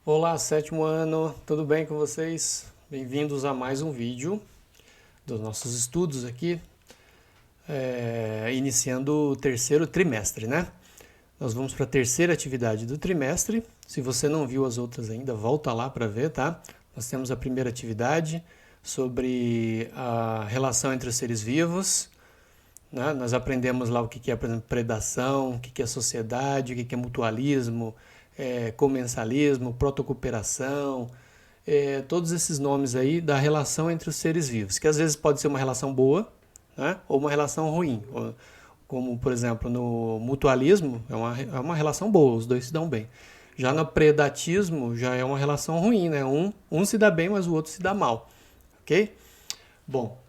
Olá, sétimo ano, tudo bem com vocês? Bem-vindos a mais um vídeo dos nossos estudos aqui, iniciando o terceiro trimestre, né? Nós vamos para a terceira atividade do trimestre. Se você não viu as outras ainda, volta lá para ver, tá? Nós temos a primeira atividade sobre a relação entre os seres vivos, né? Nós aprendemos lá o que é, por exemplo, predação, o que é sociedade, o que é mutualismo, comensalismo, protocooperação, todos esses nomes aí da relação entre os seres vivos, que às vezes pode ser uma relação boa, né, ou uma relação ruim. Como, por exemplo, no mutualismo, é uma relação boa, os dois se dão bem. Já no predatismo, já é uma relação ruim, né? Um se dá bem, mas o outro se dá mal. Ok? Bom,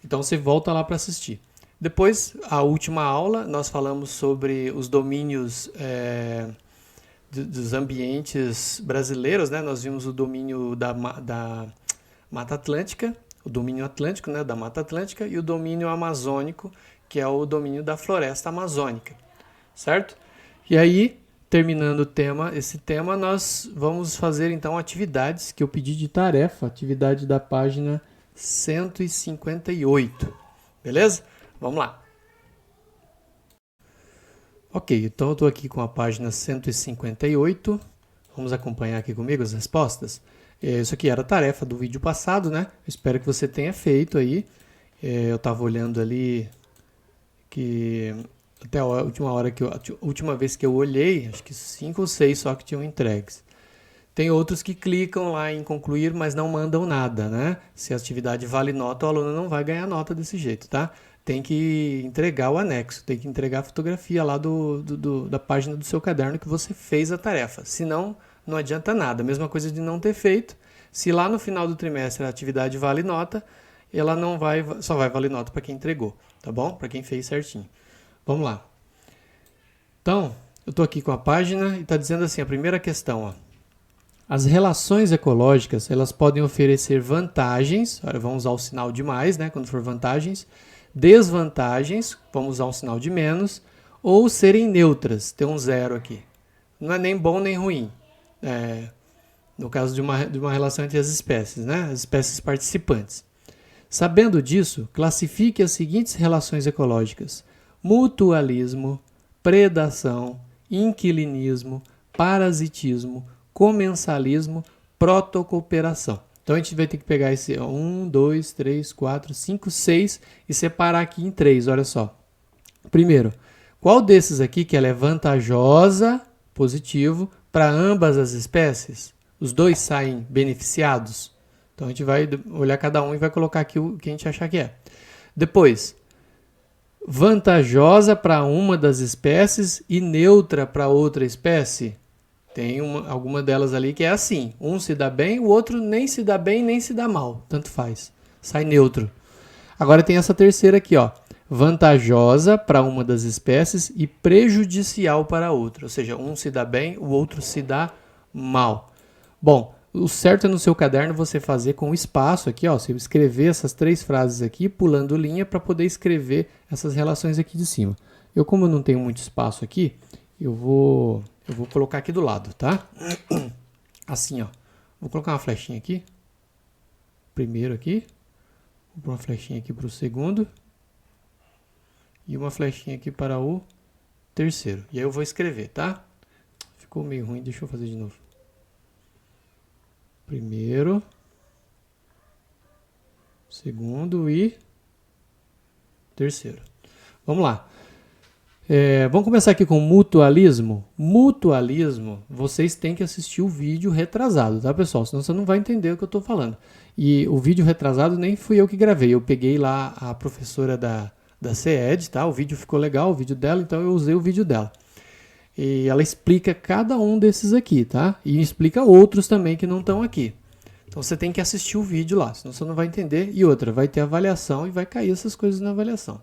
então você volta lá para assistir. Depois, a última aula, nós falamos sobre os domínios dos ambientes brasileiros, né? Nós vimos o domínio da Mata Atlântica, o domínio atlântico, né, da Mata Atlântica, e o domínio amazônico, que é o domínio da floresta amazônica, certo? E aí, terminando esse tema, nós vamos fazer então atividades que eu pedi de tarefa, atividade da página 158, beleza? Vamos lá. Ok, então eu estou aqui com a página 158. Vamos acompanhar aqui comigo as respostas. Isso aqui era a tarefa do vídeo passado, né? Eu espero que você tenha feito aí. Eu estava olhando ali que até a última vez que eu olhei, acho que 5 ou 6 só que tinham entregues. Tem outros que clicam lá em concluir, mas não mandam nada, né? Se a atividade vale nota, o aluno não vai ganhar nota desse jeito, tá? Tem que entregar o anexo, tem que entregar a fotografia lá da página do seu caderno que você fez a tarefa. Senão, não adianta nada. Mesma coisa de não ter feito. Se lá no final do trimestre a atividade vale nota, ela não vai, só vai valer nota para quem entregou, tá bom? Para quem fez certinho. Vamos lá. Então, eu estou aqui com a página e está dizendo assim, a primeira questão, ó. As relações ecológicas, elas podem oferecer vantagens, vamos usar o sinal de mais, né, quando for vantagens, desvantagens, vamos usar um sinal de menos, ou serem neutras, tem um zero aqui. Não é nem bom nem ruim, no caso de uma relação entre as espécies, né, as espécies participantes. Sabendo disso, classifique as seguintes relações ecológicas: mutualismo, predação, inquilinismo, parasitismo, comensalismo, protocooperação. Então a gente vai ter que pegar esse 1, 2, 3, 4, 5, 6 e separar aqui em 3, olha só. Primeiro, qual desses aqui que ela é vantajosa, positivo, para ambas as espécies? Os dois saem beneficiados? Então a gente vai olhar cada um e vai colocar aqui o que a gente achar que é. Depois, vantajosa para uma das espécies e neutra para outra espécie? Tem alguma delas ali que é assim. Um se dá bem, o outro nem se dá bem, nem se dá mal. Tanto faz. Sai neutro. Agora tem essa terceira aqui, ó. Vantajosa para uma das espécies e prejudicial para a outra. Ou seja, um se dá bem, o outro se dá mal. Bom, o certo é no seu caderno você fazer com espaço aqui, ó. Você escrever essas 3 frases aqui, pulando linha, para poder escrever essas relações aqui de cima. Eu, como não tenho muito espaço aqui, eu vou colocar aqui do lado, tá? Assim, ó. Vou colocar uma flechinha aqui. Primeiro aqui. Vou pôr uma flechinha aqui para o segundo. E uma flechinha aqui para o terceiro. E aí eu vou escrever, tá? Ficou meio ruim, deixa eu fazer de novo. Primeiro. Segundo e terceiro. Vamos lá. Vamos começar aqui com mutualismo. Mutualismo, vocês têm que assistir o vídeo retrasado, tá, pessoal? Senão você não vai entender o que eu estou falando. E o vídeo retrasado nem fui eu que gravei. Eu peguei lá a professora da CED, tá? O vídeo ficou legal, o vídeo dela, então eu usei o vídeo dela. E ela explica cada um desses aqui, tá? E explica outros também que não estão aqui. Então você tem que assistir o vídeo lá, senão você não vai entender. E outra, vai ter avaliação e vai cair essas coisas na avaliação.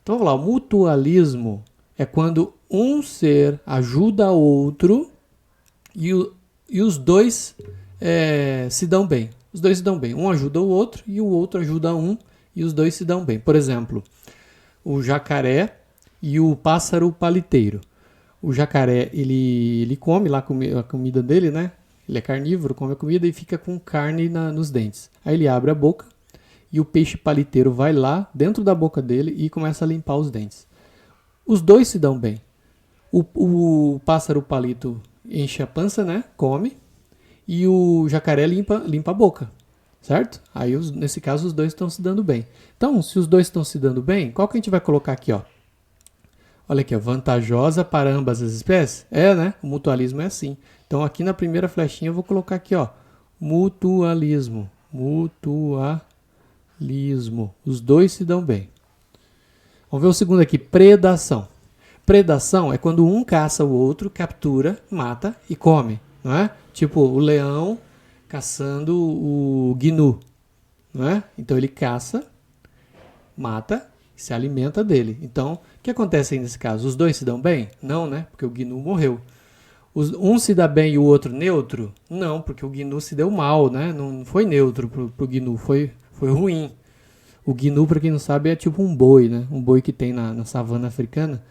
Então vamos lá, o mutualismo é quando um ser ajuda outro e os dois se dão bem. Os dois se dão bem. Um ajuda o outro e o outro ajuda um e os dois se dão bem. Por exemplo, o jacaré e o pássaro paliteiro. O jacaré, ele come lá a comida dele, né? Ele é carnívoro, come a comida e fica com carne nos dentes. Aí ele abre a boca e o peixe paliteiro vai lá dentro da boca dele e começa a limpar os dentes. Os dois se dão bem. O pássaro palito enche a pança, né? Come. E o jacaré limpa a boca. Certo? Aí, nesse caso, os dois estão se dando bem. Então, se os dois estão se dando bem, qual que a gente vai colocar aqui, ó? Olha aqui, ó, vantajosa para ambas as espécies? É, né? O mutualismo é assim. Então, aqui na primeira flechinha, eu vou colocar aqui, ó, mutualismo. Mutualismo. Os dois se dão bem. Vamos ver o segundo aqui, predação. Predação é quando um caça o outro, captura, mata e come, não é? Tipo o leão caçando o gnu, não é? Então ele caça, mata e se alimenta dele. Então, o que acontece aí nesse caso? Os dois se dão bem? Não, né? Porque o gnu morreu. Um se dá bem e o outro neutro? Não, porque o gnu se deu mal, né? Não foi neutro pro gnu, foi ruim. O gnu, para quem não sabe, é tipo um boi, né? Um boi que tem na savana africana,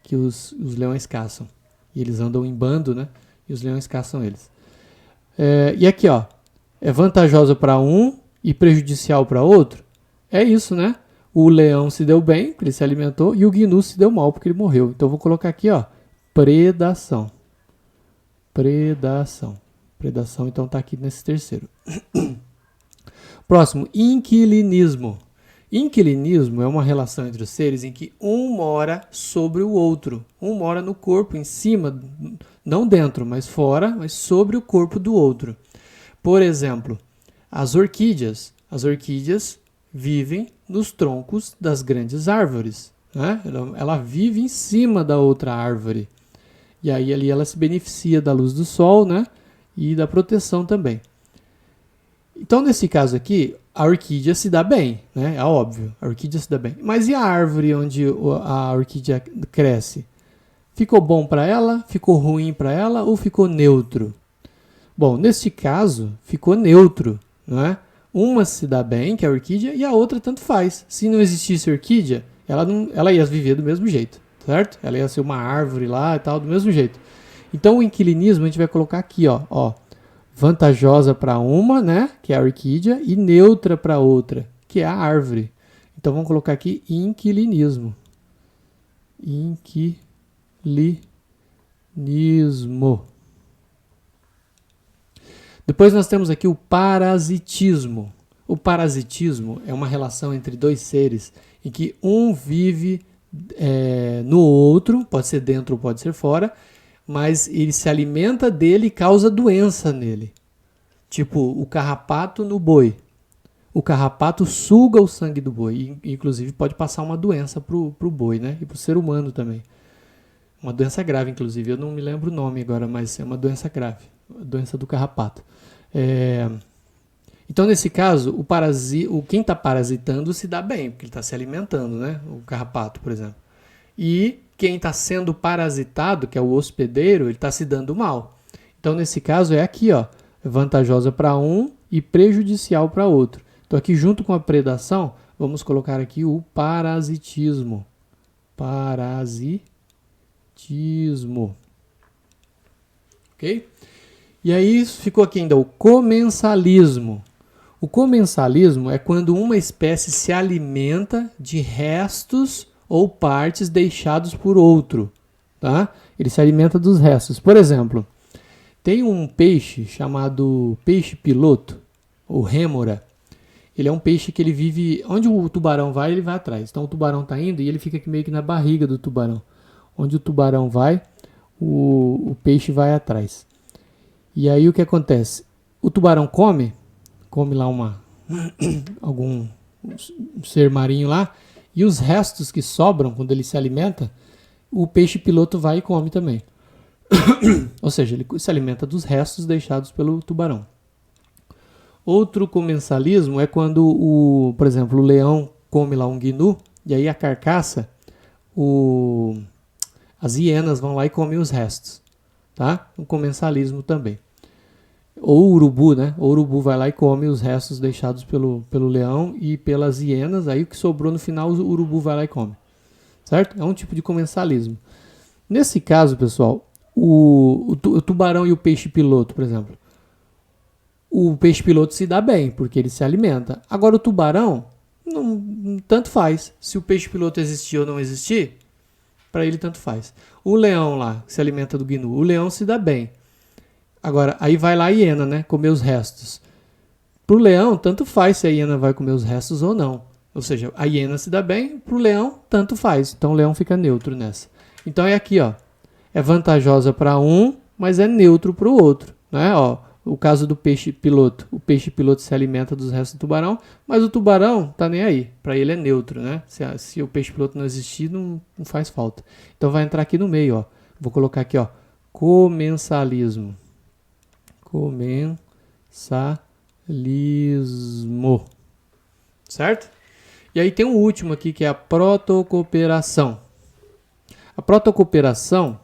que os leões caçam. E eles andam em bando, né? E os leões caçam eles. E aqui, ó, é vantajoso para um e prejudicial para outro? É isso, né? O leão se deu bem, porque ele se alimentou, e o gnu se deu mal, porque ele morreu. Então, eu vou colocar aqui, ó, predação. Predação. Predação, então, tá aqui nesse terceiro. Próximo, inquilinismo. Inquilinismo é uma relação entre os seres em que um mora sobre o outro. Um mora no corpo, em cima, não dentro, mas fora, mas sobre o corpo do outro. Por exemplo, as orquídeas. As orquídeas vivem nos troncos das grandes árvores, né? Ela vive em cima da outra árvore. E aí ali ela se beneficia da luz do sol, né? E da proteção também. Então, nesse caso aqui, a orquídea se dá bem, né? É óbvio, a orquídea se dá bem. Mas e a árvore onde a orquídea cresce? Ficou bom para ela? Ficou ruim para ela? Ou ficou neutro? Bom, neste caso, ficou neutro, não é? Uma se dá bem, que é a orquídea, e a outra tanto faz. Se não existisse orquídea, ela ia viver do mesmo jeito, certo? Ela ia ser uma árvore lá e tal, do mesmo jeito. Então, o inquilinismo a gente vai colocar aqui, ó. Vantajosa para uma, né, que é a orquídea, e neutra para outra, que é a árvore. Então vamos colocar aqui inquilinismo. Inquilinismo. Depois nós temos aqui o parasitismo. O parasitismo é uma relação entre dois seres em que um vive no outro, pode ser dentro ou pode ser fora, mas ele se alimenta dele e causa doença nele. Tipo, o carrapato no boi. O carrapato suga o sangue do boi. E, inclusive, pode passar uma doença pro boi, né? E pro ser humano também. Uma doença grave, inclusive. Eu não me lembro o nome agora, mas é uma doença grave. A doença do carrapato. Então, nesse caso, quem está parasitando se dá bem, porque ele está se alimentando, né? O carrapato, por exemplo. E quem está sendo parasitado, que é o hospedeiro, ele está se dando mal. Então, nesse caso, é aqui, ó, vantajosa para um e prejudicial para outro. Então, aqui, junto com a predação, vamos colocar aqui o parasitismo. Parasitismo. Ok? E aí, ficou aqui ainda o comensalismo. O comensalismo é quando uma espécie se alimenta de restos ou partes deixados por outro, tá? Ele se alimenta dos restos. Por exemplo, tem um peixe chamado peixe-piloto, ou rêmora. Ele é um peixe que ele vive... Onde o tubarão vai, ele vai atrás. Então o tubarão está indo e ele fica aqui meio que na barriga do tubarão. Onde o tubarão vai, o peixe vai atrás. E aí o que acontece? O tubarão come lá algum ser marinho lá, e os restos que sobram, quando ele se alimenta, o peixe-piloto vai e come também. Ou seja, ele se alimenta dos restos deixados pelo tubarão. Outro comensalismo é quando, por exemplo, o leão come lá um gnu, e aí a carcaça, as hienas vão lá e comem os restos. Tá? Um comensalismo também. Ou o urubu, né? O urubu vai lá e come os restos deixados pelo leão e pelas hienas. Aí o que sobrou no final, o urubu vai lá e come. Certo? É um tipo de comensalismo. Nesse caso, pessoal, o tubarão e o peixe-piloto, por exemplo. o peixe-piloto se dá bem, porque ele se alimenta. Agora o tubarão, não, tanto faz. Se o peixe-piloto existir ou não existir, para ele tanto faz. O leão lá, que se alimenta do gnu, o leão se dá bem. Agora, aí vai lá a hiena, né, comer os restos. Pro leão, tanto faz se a hiena vai comer os restos ou não. Ou seja, a hiena se dá bem, pro leão, tanto faz. Então o leão fica neutro nessa. Então é aqui, ó. É vantajosa para um, mas é neutro para o outro, né? Ó, o caso do peixe piloto. O peixe piloto se alimenta dos restos do tubarão, mas o tubarão tá nem aí. Para ele é neutro, né? Se o peixe piloto não existir, não faz falta. Então vai entrar aqui no meio, ó. Vou colocar aqui, ó. Comensalismo. Comensalismo. Certo? E aí tem um último aqui que é a protocooperação. A protocooperação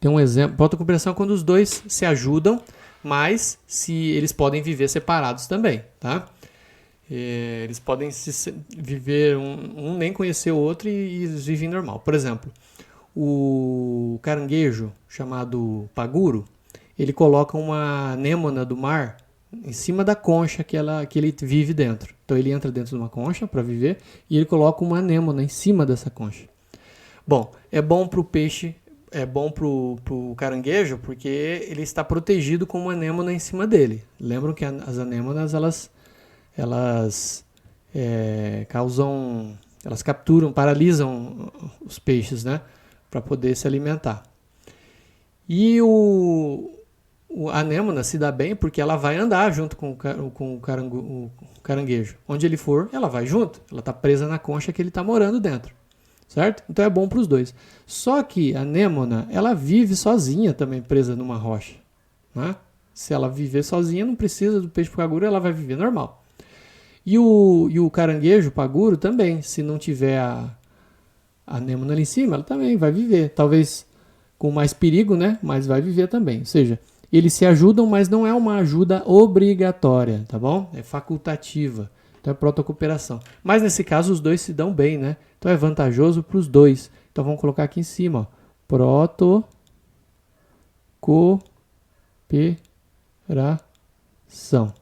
tem um exemplo. Protocooperação é quando os dois se ajudam, mas se eles podem viver separados também, tá? Eles podem viver um nem conhecer o outro e eles vivem normal. Por exemplo, o caranguejo chamado paguro, ele coloca uma anêmona do mar em cima da concha que ele vive dentro. Então ele entra dentro de uma concha para viver e ele coloca uma anêmona em cima dessa concha. Bom, é bom para o peixe, é bom para o caranguejo porque ele está protegido com uma anêmona em cima dele. Lembram que as anêmonas elas capturam, paralisam os peixes, né, para poder se alimentar. E a anêmona se dá bem porque ela vai andar junto com o caranguejo. Onde ele for, ela vai junto. Ela está presa na concha que ele está morando dentro. Certo? Então é bom para os dois. Só que a anêmona, ela vive sozinha também presa numa rocha. Né? Se ela viver sozinha, não precisa do peixe paguro, ela vai viver normal. E o caranguejo paguro também, se não tiver a anêmona ali em cima, ela também vai viver. Talvez com mais perigo, né? Mas vai viver também. Ou seja, eles se ajudam, mas não é uma ajuda obrigatória, tá bom? É facultativa. Então é protocooperação. Mas nesse caso os dois se dão bem, né? Então é vantajoso para os dois. Então vamos colocar aqui em cima, ó. Protocooperação.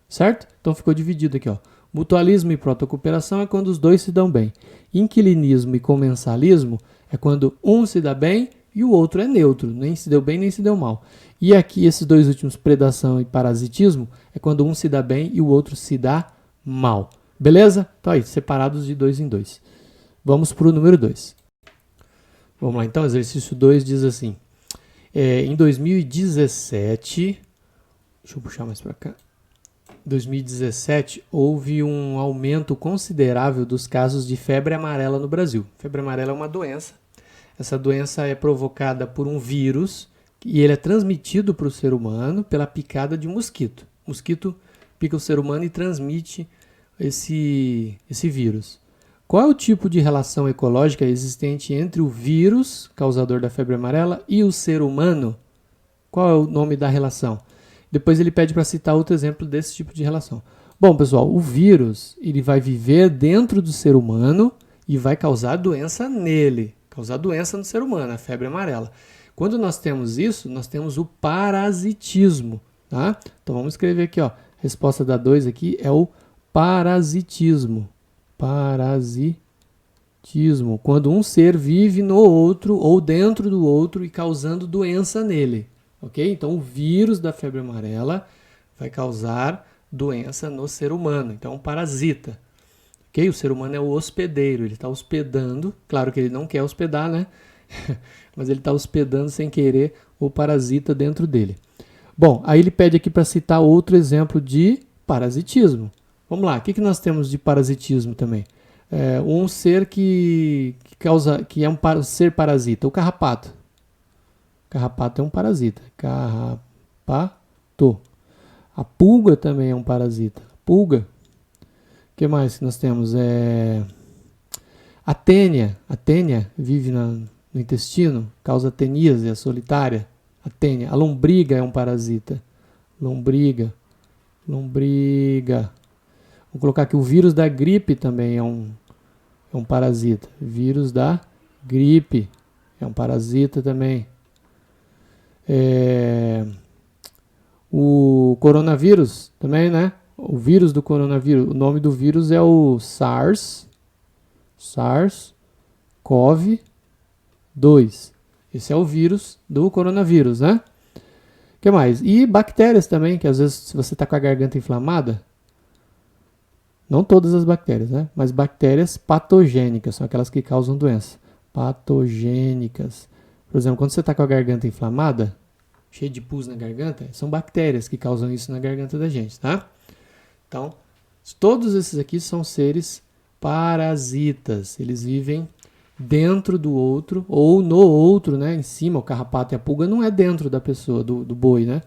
Certo? Então ficou dividido aqui, ó. Mutualismo e protocooperação é quando os dois se dão bem. Inquilinismo e comensalismo é quando um se dá bem e o outro é neutro, nem se deu bem nem se deu mal. E aqui esses dois últimos, predação e parasitismo, é quando um se dá bem e o outro se dá mal. Beleza? Então aí, separados de 2 em 2. Vamos para o número 2. Vamos lá então, exercício 2 diz assim. Em 2017, deixa eu puxar mais para cá. 2017, houve um aumento considerável dos casos de febre amarela no Brasil. Febre amarela é uma doença. Essa doença é provocada por um vírus e ele é transmitido para o ser humano pela picada de um mosquito. O mosquito pica o ser humano e transmite esse vírus. Qual é o tipo de relação ecológica existente entre o vírus, causador da febre amarela, e o ser humano? Qual é o nome da relação? Depois ele pede para citar outro exemplo desse tipo de relação. Bom, pessoal, o vírus ele vai viver dentro do ser humano e vai causar doença nele, causar doença no ser humano, a febre amarela. Quando nós temos isso, nós temos o parasitismo. Tá? Então vamos escrever aqui, ó. Resposta da 2 aqui é o parasitismo. Parasitismo. Quando um ser vive no outro ou dentro do outro e causando doença nele. Ok? Então o vírus da febre amarela vai causar doença no ser humano. Então é um parasita. Ok? O ser humano é o hospedeiro. Ele está hospedando. Claro que ele não quer hospedar, né? Mas ele está hospedando sem querer o parasita dentro dele. Bom, aí ele pede aqui para citar outro exemplo de parasitismo. Vamos lá, o que nós temos de parasitismo também? Um ser que é um ser parasita, o carrapato. Carrapato é um parasita. Carrapato. A pulga também é um parasita. Pulga. O que mais que nós temos? A tênia. A tênia vive no intestino, causa teníase, é solitária. A tênia. A lombriga é um parasita. Lombriga. Vou colocar aqui o vírus da gripe também é um parasita. Vírus da gripe é um parasita também. coronavírus também, né? O vírus do coronavírus, o nome do vírus é o SARS-CoV-2. Esse é o vírus do coronavírus, né? O que mais? E bactérias também, que às vezes se você está com a garganta inflamada, não todas as bactérias, né? Mas bactérias patogênicas, são aquelas que causam doença. Patogênicas. Por exemplo, quando você está com a garganta inflamada, cheio de pus na garganta, são bactérias que causam isso na garganta da gente, tá? Então, todos esses aqui são seres parasitas. Eles vivem dentro do outro ou no outro, né? Em cima, o carrapato e a pulga não é dentro da pessoa, do boi, né?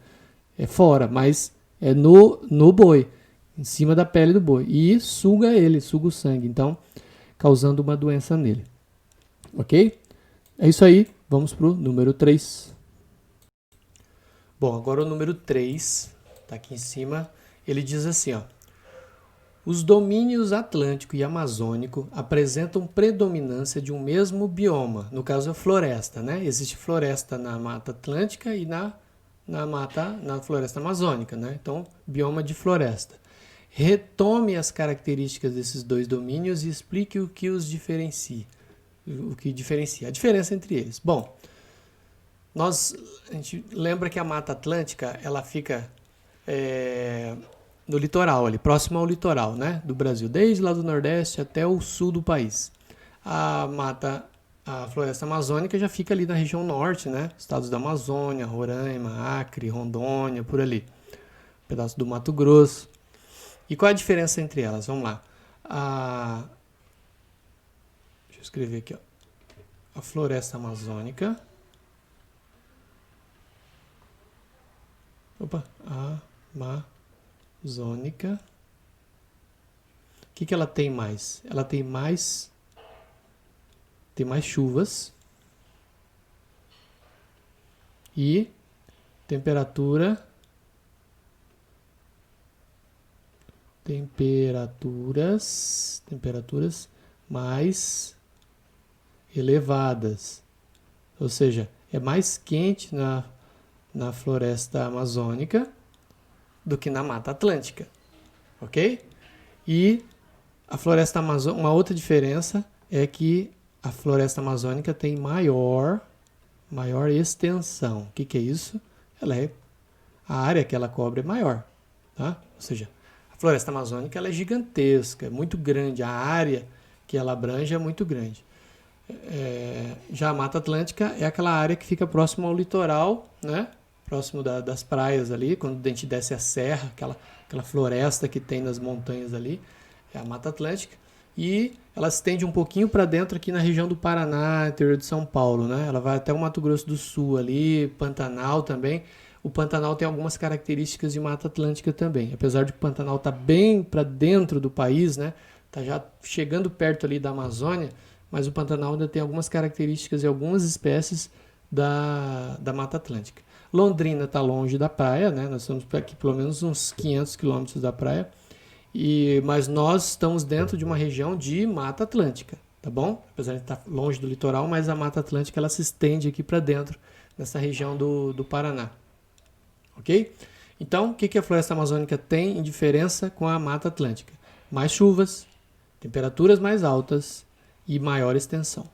É fora, mas é no boi, em cima da pele do boi. E suga ele, suga o sangue, então, causando uma doença nele. Ok? É isso aí, vamos pro número 3. Bom, agora o número 3, tá aqui em cima. Ele diz assim, ó: os domínios Atlântico e Amazônico apresentam predominância de um mesmo bioma, no caso a floresta, né? Existe floresta na Mata Atlântica e na floresta amazônica, né? Então, bioma de floresta. Retome as características desses dois domínios e explique o que os diferencia. A diferença entre eles. Bom, a gente lembra que a Mata Atlântica, ela fica no litoral, ali, próximo ao litoral, né, do Brasil, desde lá do Nordeste até o sul do país. A floresta amazônica já fica ali na região norte, né, estados da Amazônia, Roraima, Acre, Rondônia, por ali, pedaço do Mato Grosso. E qual é a diferença entre elas? Vamos lá. Deixa eu escrever aqui, ó. A floresta amazônica. Amazônica. O que ela tem mais? Ela tem mais chuvas e temperaturas mais elevadas. Ou seja, é mais quente na floresta amazônica do que na Mata Atlântica, ok? E a floresta amazônica, uma outra diferença é que a floresta amazônica tem maior extensão. O que é isso? A área que ela cobre é maior, tá? Ou seja, a floresta amazônica ela é gigantesca, é muito grande, a área que ela abrange é muito grande. Já a Mata Atlântica é aquela área que fica próximo ao litoral, né? Próximo das praias ali, quando a gente desce a serra, aquela floresta que tem nas montanhas ali, é a Mata Atlântica. E ela se estende um pouquinho para dentro aqui na região do Paraná, interior de São Paulo, né? Ela vai até o Mato Grosso do Sul ali, Pantanal também. O Pantanal tem algumas características de Mata Atlântica também. Apesar de que o Pantanal tá bem para dentro do país, né? Tá já chegando perto ali da Amazônia, mas o Pantanal ainda tem algumas características e algumas espécies da Mata Atlântica. Londrina está longe da praia, né? Nós estamos aqui pelo menos uns 500 quilômetros da praia, mas nós estamos dentro de uma região de Mata Atlântica, tá bom? Apesar de estar longe do litoral, mas a Mata Atlântica ela se estende aqui para dentro, nessa região do Paraná, ok? Então, o que a floresta amazônica tem em diferença com a Mata Atlântica? Mais chuvas, temperaturas mais altas e maior extensão,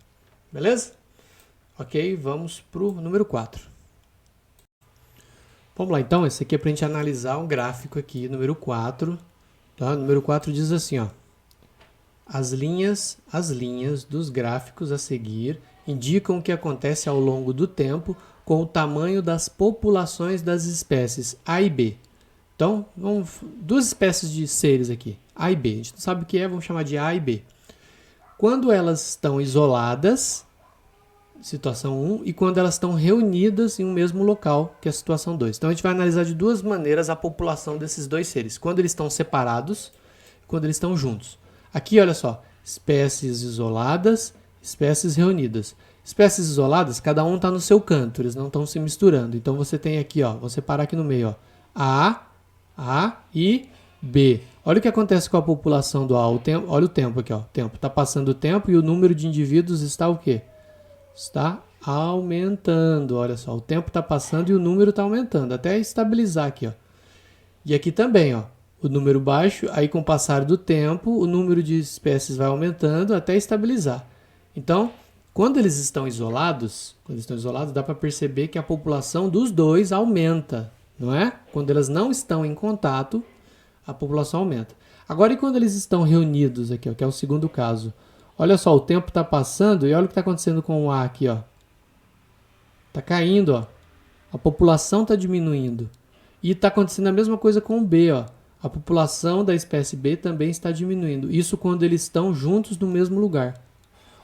beleza? Ok, vamos para o número 4. Vamos lá, então, esse aqui é para a gente analisar um gráfico aqui, número 4. Tá? Número 4 diz assim, ó: as linhas dos gráficos a seguir indicam o que acontece ao longo do tempo com o tamanho das populações das espécies A e B. Então, duas espécies de seres aqui, A e B. A gente não sabe o que é, vamos chamar de A e B. Quando elas estão isoladas, situação 1, e quando elas estão reunidas em um mesmo local, que é a situação 2. Então a gente vai analisar de duas maneiras a população desses dois seres, quando eles estão separados e quando eles estão juntos. Aqui, olha só, espécies isoladas, espécies reunidas. Espécies isoladas, cada um está no seu canto, eles não estão se misturando. Então você tem aqui, ó, vou separar aqui no meio, ó, A e B. Olha o que acontece com a população do A. Olha o tempo aqui, ó. Tempo. Está passando o tempo e o número de indivíduos está o quê? Está aumentando. Olha só, o tempo está passando e o número está aumentando, até estabilizar aqui, ó. E aqui também, ó, o número baixo, aí com o passar do tempo, o número de espécies vai aumentando até estabilizar. Então, quando eles estão isolados, dá para perceber que a população dos dois aumenta, não é? Quando elas não estão em contato, a população aumenta. Agora, e quando eles estão reunidos aqui, ó, que é o segundo caso? Olha só, o tempo está passando e olha o que está acontecendo com o A aqui, ó. Está caindo, ó. A população está diminuindo. E está acontecendo a mesma coisa com o B, ó. A população da espécie B também está diminuindo. Isso quando eles estão juntos no mesmo lugar.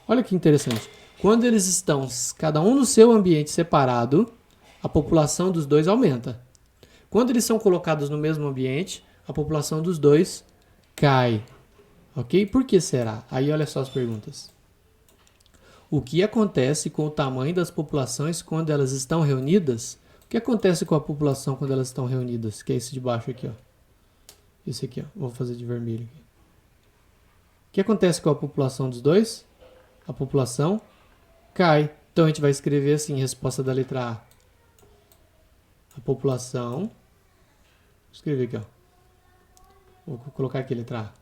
Olha que interessante. Quando eles estão cada um no seu ambiente separado, a população dos dois aumenta. Quando eles são colocados no mesmo ambiente, a população dos dois cai. Ok? Por que será? Aí olha só as perguntas. O que acontece com o tamanho das populações quando elas estão reunidas? O que acontece com a população quando elas estão reunidas? Que é esse de baixo aqui, ó. Esse aqui, ó. Vou fazer de vermelho aqui. O que acontece com a população dos dois? A população cai. Então a gente vai escrever assim, resposta da letra A. A população. Vou escrever aqui, ó. Vou colocar aqui a letra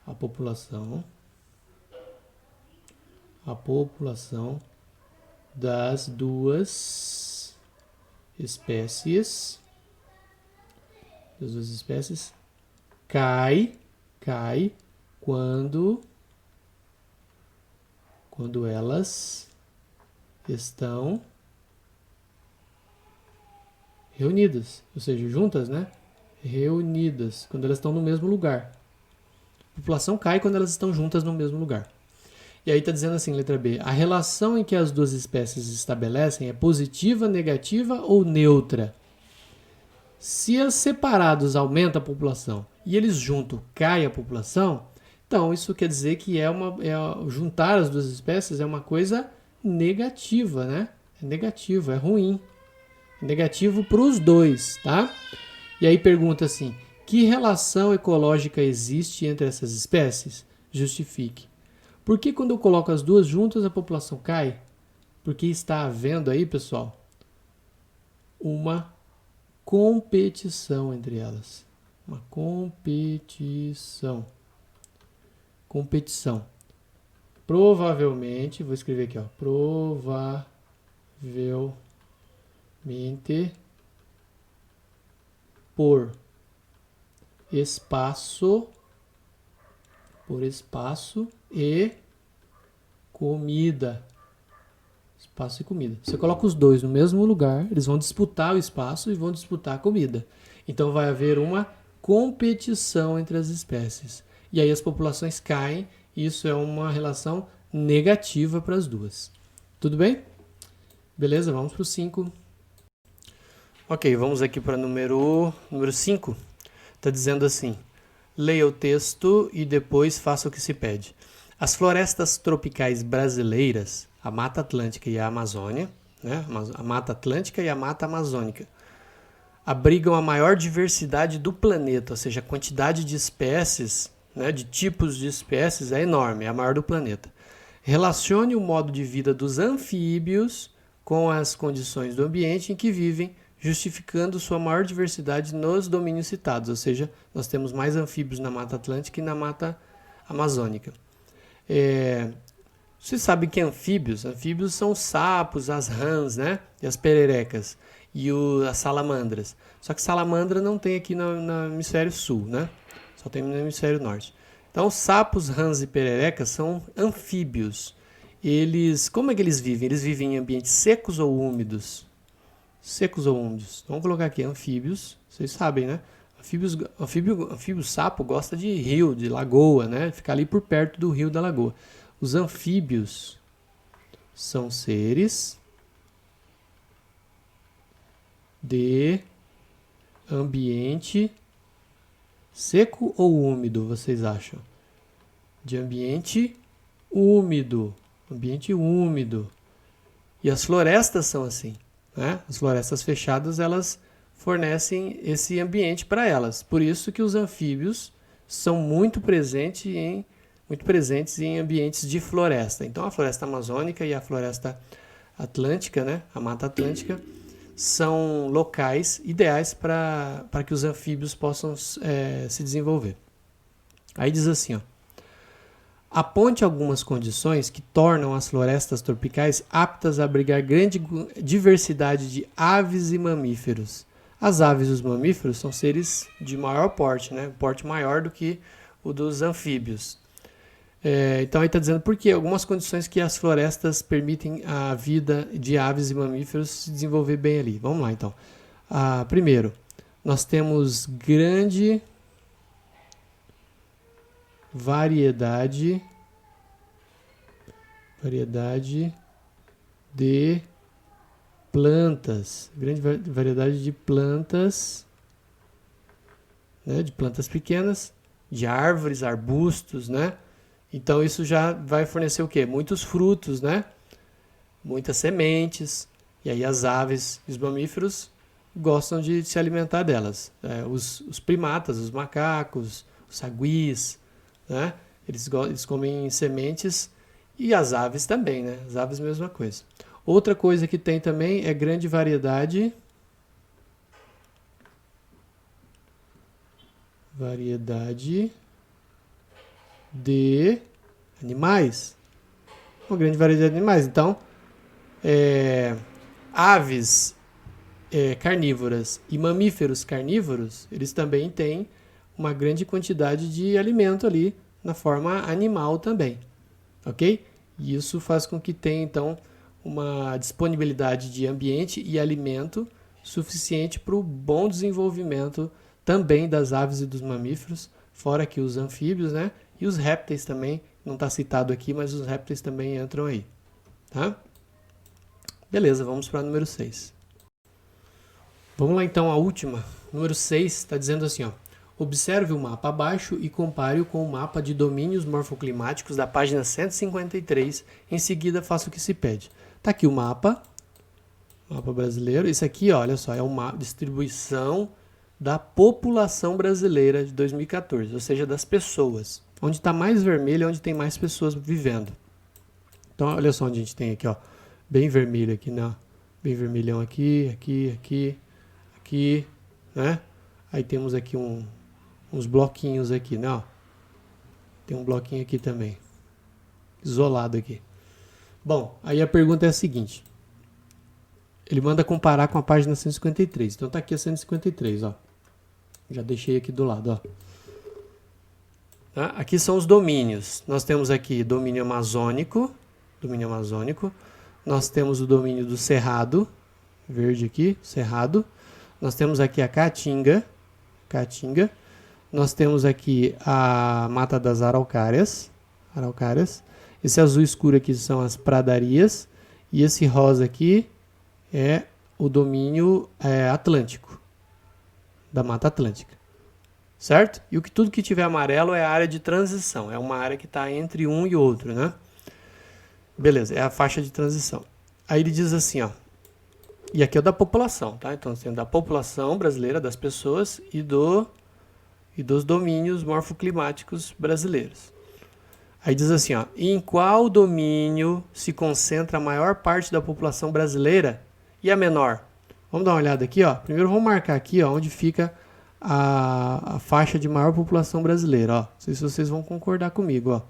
A. A população das duas espécies cai quando elas estão reunidas, ou seja, juntas, né? Reunidas, quando elas estão no mesmo lugar. A população cai quando elas estão juntas no mesmo lugar. E aí está dizendo assim, letra B, a relação em que as duas espécies estabelecem é positiva, negativa ou neutra? Se as separados aumenta a população e eles juntos cai a população, então isso quer dizer que juntar as duas espécies é uma coisa negativa, né? É negativo, é ruim. É negativo para os dois, tá? E aí pergunta assim, que relação ecológica existe entre essas espécies? Justifique. Por que quando eu coloco as duas juntas a população cai? Porque está havendo aí, pessoal, uma competição entre elas. Uma competição. Competição. Provavelmente, vou escrever aqui, ó. Provavelmente por espaço e comida. Espaço e comida. Você coloca os dois no mesmo lugar, eles vão disputar o espaço e vão disputar a comida. Então vai haver uma competição entre as espécies. E aí as populações caem, e isso é uma relação negativa para as duas. Tudo bem? Beleza, vamos para o 5. Ok, vamos aqui para número 5. Está dizendo assim, leia o texto e depois faça o que se pede. As florestas tropicais brasileiras, a Mata Atlântica e a Amazônia, né? A Mata Atlântica e a Mata Amazônica, abrigam a maior diversidade do planeta, ou seja, a quantidade de espécies, né, de tipos de espécies é enorme, é a maior do planeta. Relacione o modo de vida dos anfíbios com as condições do ambiente em que vivem, justificando sua maior diversidade nos domínios citados, ou seja, nós temos mais anfíbios na Mata Atlântica e na Mata Amazônica. Você sabe que anfíbios são os sapos, as rãs, né? E as pererecas e as salamandras. Só que salamandra não tem aqui no hemisfério sul, né? Só tem no hemisfério norte. Então, sapos, rãs e pererecas são anfíbios. Como é que eles vivem? Eles vivem em ambientes secos ou úmidos? Secos ou úmidos. Vamos colocar aqui anfíbios. Vocês sabem, né? Anfíbio sapo gosta de rio, de lagoa, né? Ficar ali por perto do rio da lagoa. Os anfíbios são seres de ambiente seco ou úmido, vocês acham? De ambiente úmido. Ambiente úmido. E as florestas são assim, né? As florestas fechadas, elas fornecem esse ambiente para elas. Por isso que os anfíbios são muito presentes em ambientes de floresta. Então, a floresta amazônica e a floresta atlântica, né? A Mata Atlântica, são locais ideais para que os anfíbios possam se desenvolver. Aí diz assim, ó, aponte algumas condições que tornam as florestas tropicais aptas a abrigar grande diversidade de aves e mamíferos. As aves e os mamíferos são seres de maior porte, né? Porte maior do que o dos anfíbios. Então aí está dizendo por quê? Algumas condições que as florestas permitem a vida de aves e mamíferos se desenvolver bem ali. Vamos lá então. Primeiro, nós temos grande variedade de plantas. Grande variedade de plantas, né? De plantas pequenas, de árvores, arbustos, né? Então isso já vai fornecer o quê? Muitos frutos, né? Muitas sementes. E aí as aves e os mamíferos gostam de se alimentar delas. Os primatas, os macacos, os saguis, né? Eles comem sementes e as aves também, né? As aves mesma coisa. Outra coisa que tem também é grande variedade de animais. Uma grande variedade de animais. Então, aves carnívoras e mamíferos carnívoros, eles também têm uma grande quantidade de alimento ali na forma animal também. Ok? E isso faz com que tenha, então, uma disponibilidade de ambiente e alimento suficiente para o bom desenvolvimento também das aves e dos mamíferos, fora que os anfíbios, né? E os répteis também, não está citado aqui, mas os répteis também entram aí. Tá? Beleza, vamos para o número 6. Vamos lá então, a última. Número 6 está dizendo assim, ó. Observe o mapa abaixo e compare-o com o mapa de domínios morfoclimáticos da página 153. Em seguida, faça o que se pede. Está aqui o mapa brasileiro. Esse aqui, ó, olha só, é uma distribuição da população brasileira de 2014, ou seja, das pessoas. Onde está mais vermelho é onde tem mais pessoas vivendo. Então, olha só onde a gente tem aqui, ó, bem vermelho aqui, né? Bem vermelhão aqui, aqui, né? Aí temos aqui uns bloquinhos aqui, né? Ó. Tem um bloquinho aqui também, isolado aqui. Bom, aí a pergunta é a seguinte. Ele manda comparar com a página 153. Então tá aqui a 153, ó. Já deixei aqui do lado, ó. Tá? Aqui são os domínios. Nós temos aqui domínio amazônico. Nós temos o domínio do Cerrado, verde aqui, Cerrado. Nós temos aqui a Caatinga. Nós temos aqui a Mata das Araucárias. Esse azul escuro aqui são as pradarias. E esse rosa aqui é o domínio atlântico, da Mata Atlântica. Certo? E tudo que tiver amarelo é a área de transição. É uma área que está entre um e outro, né? Beleza, é a faixa de transição. Aí ele diz assim, ó. E aqui é o da população, tá? Então, tem da população brasileira, das pessoas e dos domínios morfoclimáticos brasileiros. Aí diz assim, ó. Em qual domínio se concentra a maior parte da população brasileira e a menor? Vamos dar uma olhada aqui, ó. Primeiro vamos marcar aqui, ó, onde fica a faixa de maior população brasileira, ó. Não sei se vocês vão concordar comigo, ó.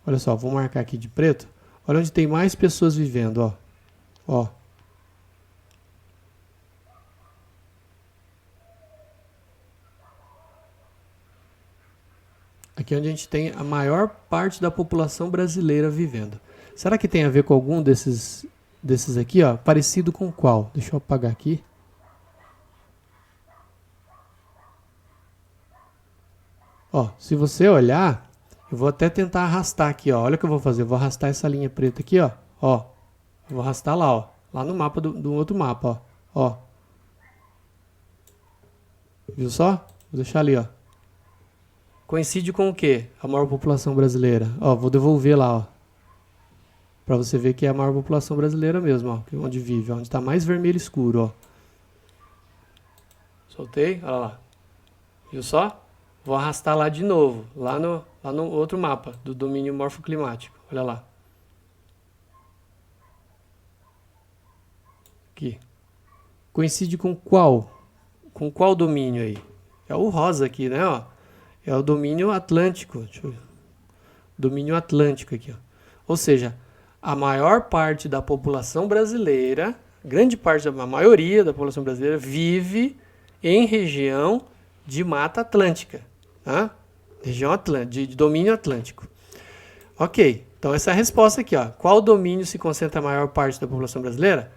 Olha só, vou marcar aqui de preto. Olha onde tem mais pessoas vivendo, ó. Ó. Aqui é onde a gente tem a maior parte da população brasileira vivendo. Será que tem a ver com algum desses aqui, ó? Parecido com qual? Deixa eu apagar aqui. Ó, se você olhar, eu vou até tentar arrastar aqui, ó. Olha o que eu vou fazer. Eu vou arrastar essa linha preta aqui, ó. Ó. Eu vou arrastar lá, ó. Lá no mapa do outro mapa, ó. Ó. Viu só? Vou deixar ali, ó. Coincide com o quê? A maior população brasileira. Ó, vou devolver lá, ó. Pra você ver que é a maior população brasileira mesmo, ó. Onde vive, ó. Onde tá mais vermelho escuro, ó. Soltei, olha lá. Viu só? Vou arrastar lá de novo. Lá no outro mapa do domínio morfoclimático. Olha lá. Aqui. coincide com qual? Com qual domínio aí? É o rosa aqui, né? Ó. É o domínio atlântico. Deixa eu ver. Domínio atlântico aqui, ó. Ou seja, a maior parte da população brasileira, grande parte, a maioria da população brasileira vive em região de Mata Atlântica, tá? Região atlântica, de domínio atlântico. Ok, então essa é a resposta aqui, ó. Qual domínio se concentra a maior parte da população brasileira?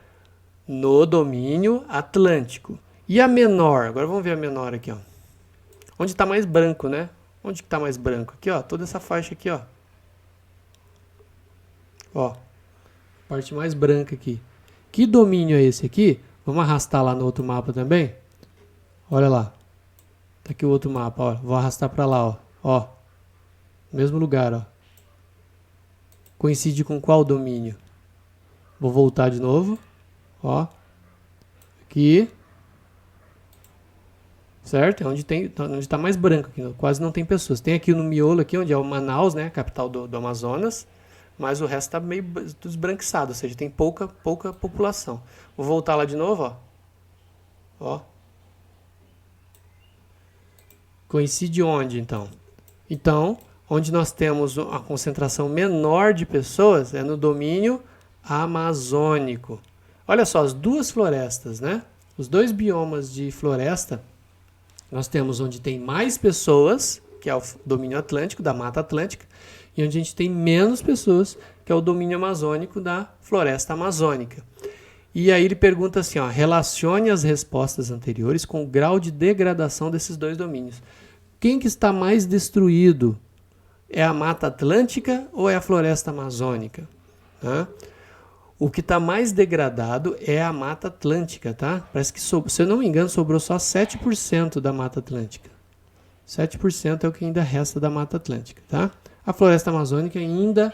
No domínio atlântico. E a menor? Agora vamos ver a menor aqui, ó. Onde está mais branco, né? Onde está mais branco? Aqui, ó, toda essa faixa aqui, ó. Ó, parte mais branca aqui. Que domínio é esse aqui? Vamos arrastar lá no outro mapa também? Olha lá. Tá aqui o outro mapa, ó. Vou arrastar para lá, ó. Ó. Mesmo lugar, ó. Coincide com qual domínio? Vou voltar de novo. Ó. Aqui. Certo? É onde está mais branco aqui. Quase não tem pessoas. Tem aqui no miolo, aqui, onde é o Manaus, né? Capital do Amazonas. Mas o resto está meio esbranquiçado, ou seja, tem pouca população. Vou voltar lá de novo, ó. Ó. Coincide onde, então? Então, onde nós temos a concentração menor de pessoas é no domínio amazônico. Olha só, as duas florestas, né? Os dois biomas de floresta, nós temos onde tem mais pessoas, que é o domínio atlântico, da Mata Atlântica, e onde a gente tem menos pessoas, que é o domínio amazônico da floresta amazônica. E aí ele pergunta assim, ó, relacione as respostas anteriores com o grau de degradação desses dois domínios. Quem que está mais destruído? É a Mata Atlântica ou é a floresta amazônica? Tá? O que está mais degradado é a Mata Atlântica, tá? Parece que, se eu não me engano, sobrou só 7% da Mata Atlântica. 7% é o que ainda resta da Mata Atlântica, tá? A floresta amazônica ainda,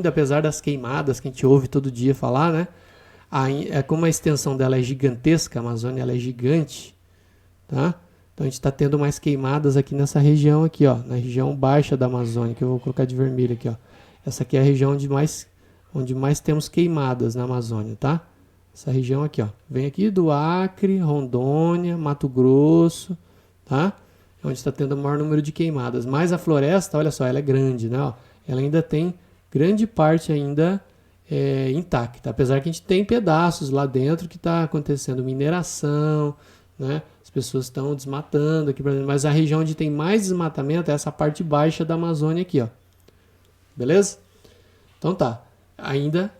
apesar das queimadas que a gente ouve todo dia falar, né? Como a extensão dela é gigantesca, a Amazônia ela é gigante, tá? Então a gente está tendo mais queimadas aqui nessa região aqui, ó, na região baixa da Amazônia, que eu vou colocar de vermelho aqui, ó. Essa aqui é a região onde mais temos queimadas na Amazônia, tá? Essa região aqui, ó. Vem aqui do Acre, Rondônia, Mato Grosso, tá? Onde está tendo o maior número de queimadas. Mas a floresta, olha só, ela é grande, né? Ó, ela ainda tem grande parte ainda intacta. Apesar que a gente tem pedaços lá dentro que está acontecendo mineração, né? As pessoas estão desmatando aqui, mas a região onde tem mais desmatamento é essa parte baixa da Amazônia aqui, ó. Beleza? Então tá. Ainda,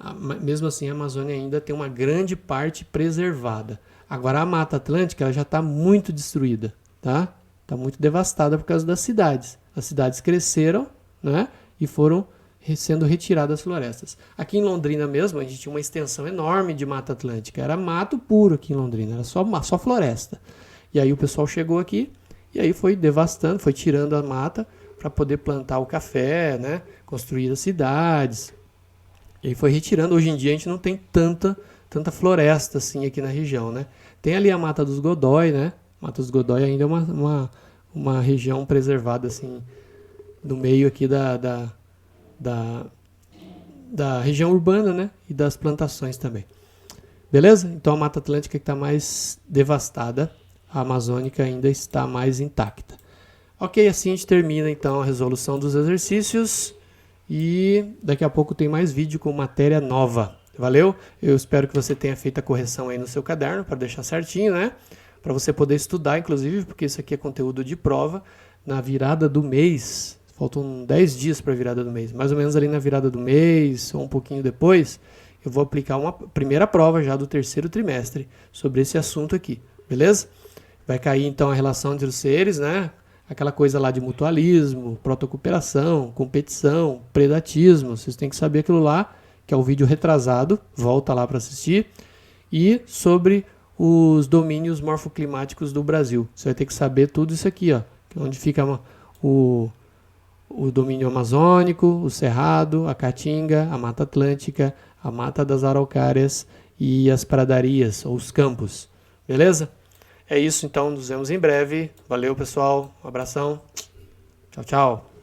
mesmo assim, a Amazônia ainda tem uma grande parte preservada. Agora a Mata Atlântica ela já está muito destruída, tá? Está muito devastada por causa das cidades. As cidades cresceram, né? E foram sendo retiradas as florestas. Aqui em Londrina mesmo, a gente tinha uma extensão enorme de Mata Atlântica. Era mato puro aqui em Londrina, era só floresta. E aí o pessoal chegou aqui e aí foi devastando, foi tirando a mata para poder plantar o café, né? Construir as cidades. E aí foi retirando. Hoje em dia a gente não tem tanta floresta assim aqui na região, né? Tem ali a Mata dos Godói, né? Mata dos Godói ainda é uma região preservada assim no meio aqui da região urbana, né? E das plantações também. Beleza? Então a Mata Atlântica que está mais devastada, a amazônica ainda está mais intacta. Ok, assim a gente termina então a resolução dos exercícios e daqui a pouco tem mais vídeo com matéria nova. Valeu? Eu espero que você tenha feito a correção aí no seu caderno para deixar certinho, né? Para você poder estudar, inclusive, porque isso aqui é conteúdo de prova. Na virada do mês, faltam 10 dias para a virada do mês, mais ou menos ali na virada do mês, ou um pouquinho depois, eu vou aplicar uma primeira prova já do terceiro trimestre sobre esse assunto aqui, beleza? Vai cair então a relação entre os seres, né? Aquela coisa lá de mutualismo, protocooperação, competição, predatismo, vocês têm que saber aquilo lá, que é o vídeo retrasado, volta lá para assistir, e sobre os domínios morfoclimáticos do Brasil. Você vai ter que saber tudo isso aqui, ó, onde fica o domínio amazônico, o cerrado, a caatinga, a mata atlântica, a mata das araucárias e as pradarias, ou os campos. Beleza? É isso, então, nos vemos em breve. Valeu, pessoal. Um abração. Tchau, tchau.